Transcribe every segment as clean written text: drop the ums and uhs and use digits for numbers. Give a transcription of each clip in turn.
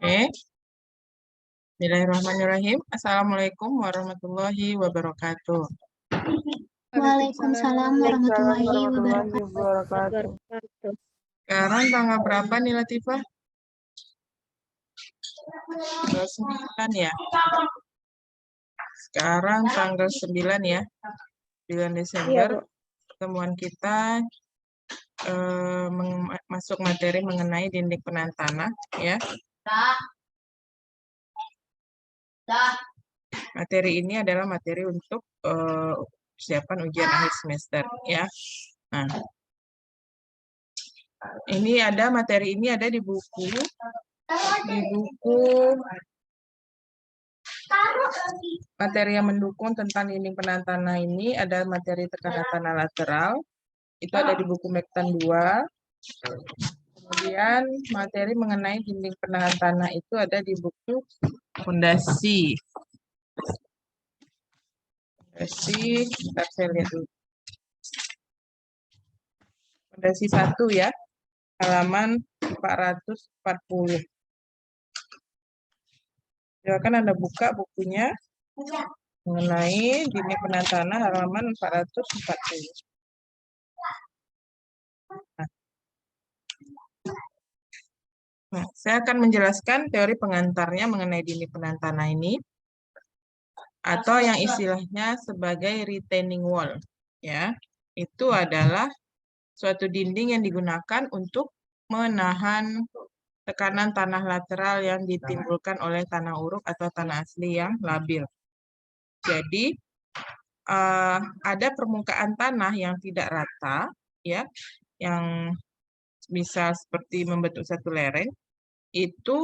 Oke, Bismillahirrahmanirrahim. Assalamualaikum warahmatullahi wabarakatuh. Waalaikumsalam warahmatullahi wabarakatuh. wabarakatuh. Sekarang tanggal berapa nih Latifah? Tanggal 9 ya. Sekarang tanggal 9 ya. 9 Desember. Iya, Bu. Pertemuan kita masuk materi mengenai dinding penahan tanah ya. Materi ini adalah materi untuk persiapan ujian akhir semester ya. Nah, ini ada materi ini ada di buku materi yang mendukung tentang dinding penahan tanah ini ada materi tekanan tanah lateral. Itu ada di buku Mektan 2. Kemudian materi mengenai dinding penahan tanah itu ada di buku Fondasi. Bentar saya lihat dulu. Fondasi 1 ya, halaman 440. Silakan Anda buka bukunya mengenai dinding penahan tanah halaman 440. Nah, saya akan menjelaskan teori pengantarnya mengenai dinding penahan tanah ini, atau yang istilahnya sebagai retaining wall. Ya, itu adalah suatu dinding yang digunakan untuk menahan tekanan tanah lateral yang ditimbulkan oleh tanah uruk atau tanah asli yang labil. Jadi, ada permukaan tanah yang tidak rata, ya, yang bisa seperti membentuk satu lereng, itu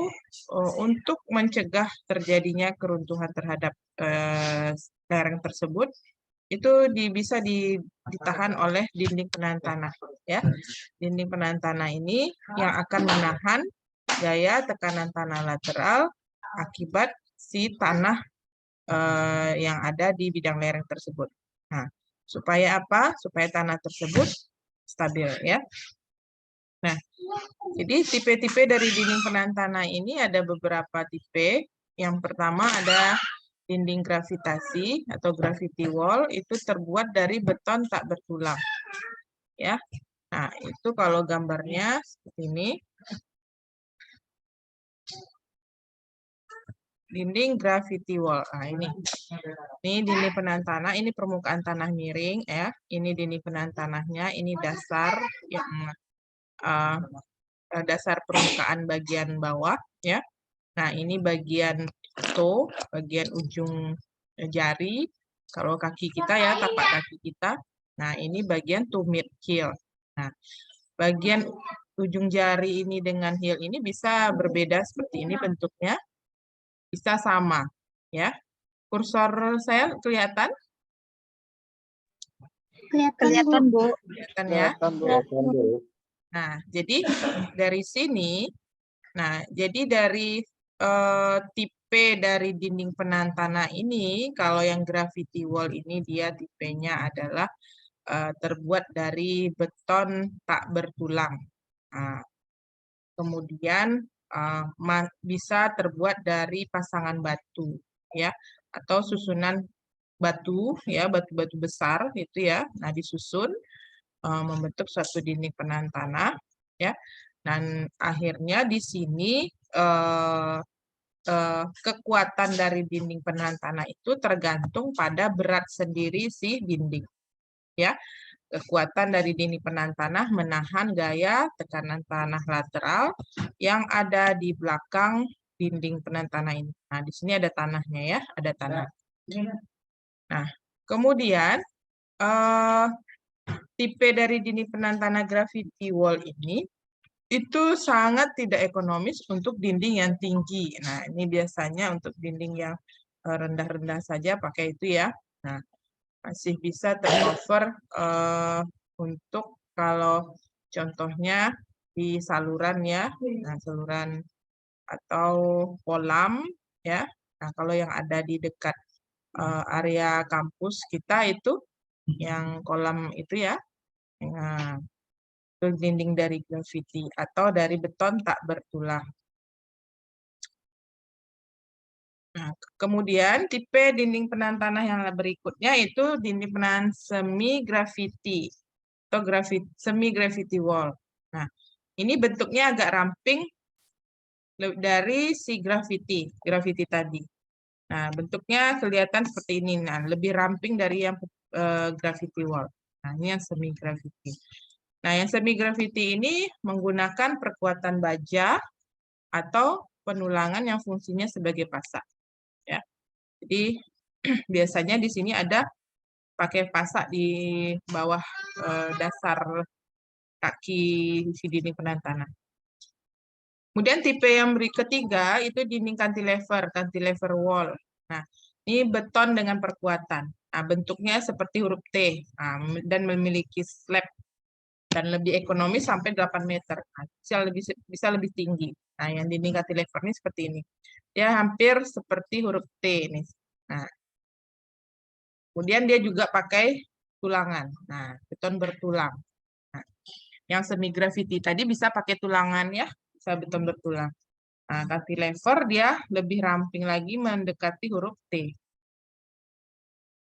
untuk mencegah terjadinya keruntuhan terhadap lereng tersebut, itu bisa ditahan oleh dinding penahan tanah. Ya, dinding penahan tanah ini yang akan menahan gaya tekanan tanah lateral akibat si tanah yang ada di bidang lereng tersebut. Nah, supaya apa? Supaya tanah tersebut stabil ya. Nah, jadi tipe-tipe dari dinding penahan tanah ini ada beberapa tipe. Yang pertama ada dinding gravitasi atau gravity wall, itu terbuat dari beton tak bertulang. Ya. Nah, itu kalau gambarnya seperti ini. Dinding gravity wall. Nah, ini dinding penahan tanah, ini permukaan tanah miring ya. Ini dinding penahan tanahnya, ini dasar yang dasar permukaan bagian bawah ya. Nah, ini bagian toe, bagian ujung jari. Kalau kaki kita ya, tapak kaki kita. Nah, ini bagian tumit heel. Nah, bagian ujung jari ini dengan heel ini bisa berbeda seperti ini bentuknya. Bisa sama, ya. Kursor saya kelihatan? Kelihatan, Bu. Kelihatan ya? Kelihatan, Bu. Nah, jadi dari sini, jadi dari tipe dari dinding penahan tanah ini, kalau yang gravity wall ini dia tipenya adalah terbuat dari beton tak bertulang. Nah, kemudian bisa terbuat dari pasangan batu, ya, atau susunan batu, ya, batu-batu besar itu ya. Nah, disusun membentuk suatu dinding penahan tanah, ya. Dan akhirnya di sini kekuatan dari dinding penahan tanah itu tergantung pada berat sendiri si dinding, ya. Kekuatan dari dinding penahan tanah menahan gaya tekanan tanah lateral yang ada di belakang dinding penahan tanah ini. Nah, di sini ada tanahnya ya, ada tanah. Nah, kemudian tipe dari dinding penahan tanah gravity wall ini itu sangat tidak ekonomis untuk dinding yang tinggi. Nah, ini biasanya untuk dinding yang rendah-rendah saja pakai itu ya. Nah, masih bisa tercover untuk kalau contohnya di saluran ya, nah saluran atau kolam ya. Nah, kalau yang ada di dekat area kampus kita itu yang kolam itu ya, nah, itu dinding dari gravity atau dari beton tak bertulang. Kemudian tipe dinding penahan tanah yang berikutnya itu dinding penahan semi gravity atau semi gravity wall. Nah, ini bentuknya agak ramping dari si gravity tadi. Nah, bentuknya kelihatan seperti ini. Nah, lebih ramping dari yang gravity wall. Nah, ini yang semi gravity. Nah, yang semi gravity ini menggunakan perkuatan baja atau penulangan yang fungsinya sebagai pasak. Ya. Jadi biasanya di sini ada pakai pasak di bawah dasar kaki si dinding penahan tanah. Kemudian tipe yang ketiga itu dinding cantilever wall. Nah, ini beton dengan perkuatan. Nah, bentuknya seperti huruf T dan memiliki slab dan lebih ekonomis sampai 8 meter. Nah, bisa lebih tinggi. Nah, yang dinding cantilever ini seperti ini. Dia hampir seperti huruf T ini. Nah, kemudian dia juga pakai tulangan. Nah, beton bertulang. Nah, yang semi gravity tadi bisa pakai tulangan ya, bisa beton bertulang. Nah, cantilever dia lebih ramping lagi mendekati huruf T.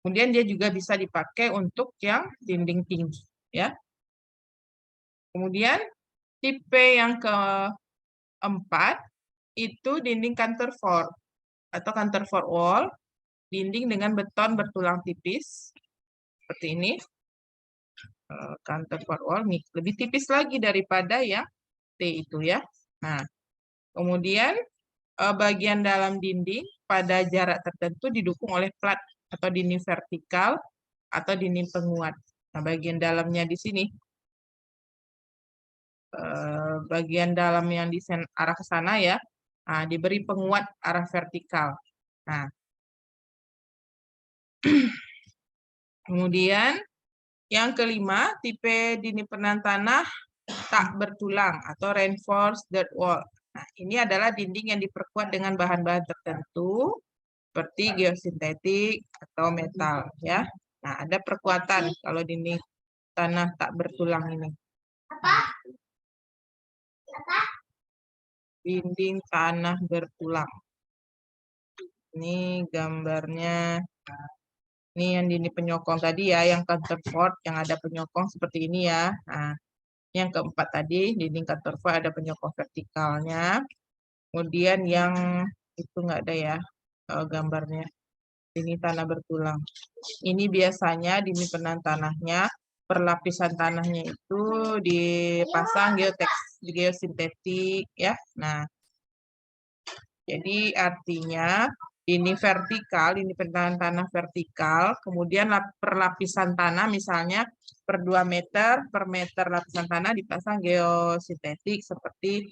Kemudian dia juga bisa dipakai untuk yang dinding tinggi, ya. Kemudian tipe yang keempat itu dinding cantilever atau cantilever wall, dinding dengan beton bertulang tipis seperti ini. Cantilever wall nih lebih tipis lagi daripada yang T itu ya. Nah, kemudian bagian dalam dinding pada jarak tertentu didukung oleh plat atau dinding vertikal atau dinding penguat. Nah, bagian dalamnya di sini, bagian dalam yang di arah ke sana ya, nah, diberi penguat arah vertikal. Nah, kemudian yang kelima, tipe dinding penahan tanah tak bertulang atau reinforced dirt wall. Nah, ini adalah dinding yang diperkuat dengan bahan-bahan tertentu seperti geosintetik atau metal ya. Nah, ada perkuatan kalau dinding tanah tak bertulang ini. Dinding tanah bertulang. Ini gambarnya. Ini yang dinding penyokong tadi ya, yang counterfort yang ada penyokong seperti ini ya. Nah, yang keempat tadi, dinding counterfort ada penyokong vertikalnya. Kemudian yang itu nggak ada ya gambarnya. Dinding tanah bertulang. Ini biasanya dinding penahan tanahnya, perlapisan tanahnya itu dipasang geosintetik ya. Nah, jadi artinya ini vertikal, ini penahan tanah vertikal, kemudian perlapisan tanah misalnya per 2 meter per meter lapisan tanah dipasang geosintetik seperti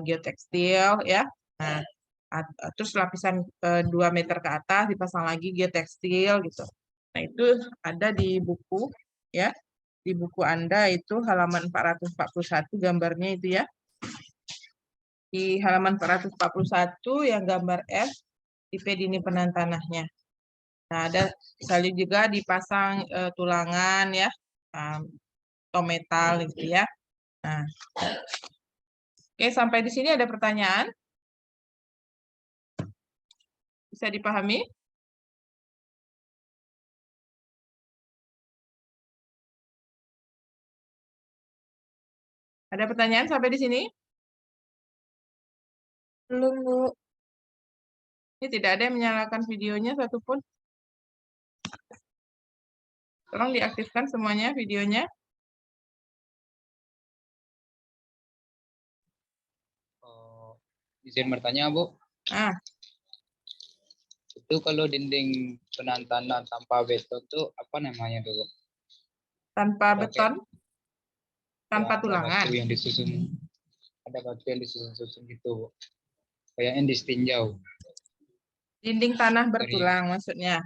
geotekstil ya. Nah, terus lapisan 2 meter ke atas dipasang lagi geotekstil gitu. Nah, itu ada di buku ya. Di buku Anda itu halaman 441 gambarnya itu ya. Di halaman 441 yang gambar F tipe dinding penahan tanahnya. Nah, ada misalnya juga dipasang tulangan ya, atau metal gitu ya. Nah, oke, sampai di sini ada pertanyaan? Bisa dipahami? Ada pertanyaan sampai di sini? Belum, Bu. Ini tidak ada yang menyalakan videonya satupun. Tolong diaktifkan semuanya videonya. Izin bertanya, Bu. Ah, Itu kalau dinding penahan tanah tanpa beton itu apa namanya tuh, Bu? tanpa Ada beton, tanpa Ada tulangan. batu yang disusun, ada batu yang disusun-susun gitu, Bu. Kayaknya distinjau. Dinding tanah bertulang maksudnya.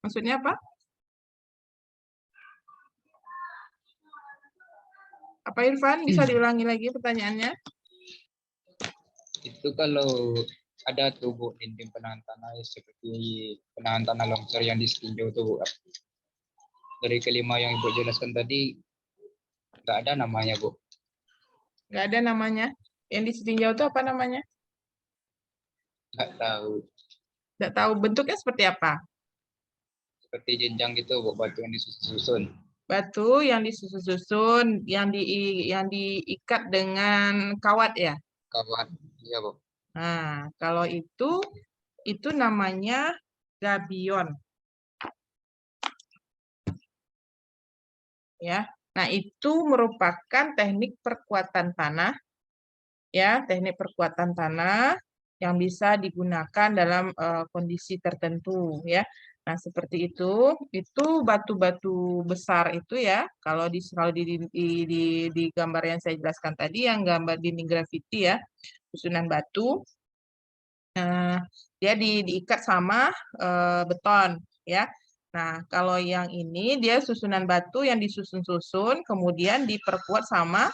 Maksudnya apa? Apa Irfan? Bisa diulangi lagi pertanyaannya? Itu kalau ada tuh, Bu, dinding penahan tanah seperti penahan tanah longsor yang distinjau tuh, Bu. Dari kelima yang Ibu jelaskan tadi, nggak ada namanya, Bu. Nggak ada namanya. Yang ditinjau itu apa namanya? Nggak tahu. Nggak tahu bentuknya seperti apa? Seperti jenjang gitu, Bu, batu yang disusun. Batu yang disusun-susun, yang diikat dengan kawat ya. Kawan. Iya, Bu. Nah, kalau itu namanya gabion. Ya. Nah, itu merupakan teknik perkuatan tanah, ya, teknik perkuatan tanah yang bisa digunakan dalam kondisi tertentu, ya. Nah, seperti itu batu-batu besar itu ya, kalau di gambar yang saya jelaskan tadi, yang gambar dinding grafiti ya, susunan batu, dia diikat sama beton, ya. Nah, kalau yang ini dia susunan batu yang disusun-susun, kemudian diperkuat sama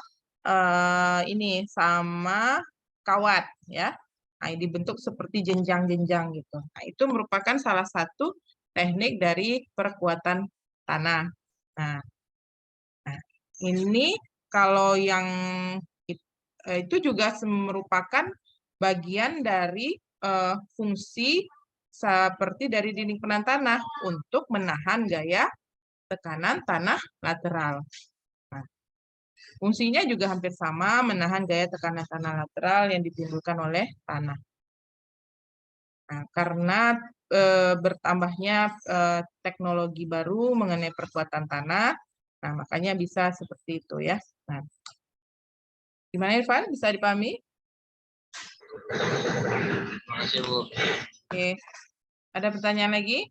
sama kawat, ya. Nah, dibentuk seperti jenjang-jenjang gitu. Nah, itu merupakan salah satu teknik dari perkuatan tanah. Nah, ini kalau yang itu juga merupakan bagian dari fungsi seperti dari dinding penahan tanah untuk menahan gaya tekanan tanah lateral. Nah, fungsinya juga hampir sama, menahan gaya tekanan tanah lateral yang ditimbulkan oleh tanah. Nah, karena bertambahnya teknologi baru mengenai perkuatan tanah, nah makanya bisa seperti itu ya. Nah, gimana Irfan? Bisa dipahami? Terima kasih, Bu. Oke. Ada pertanyaan lagi?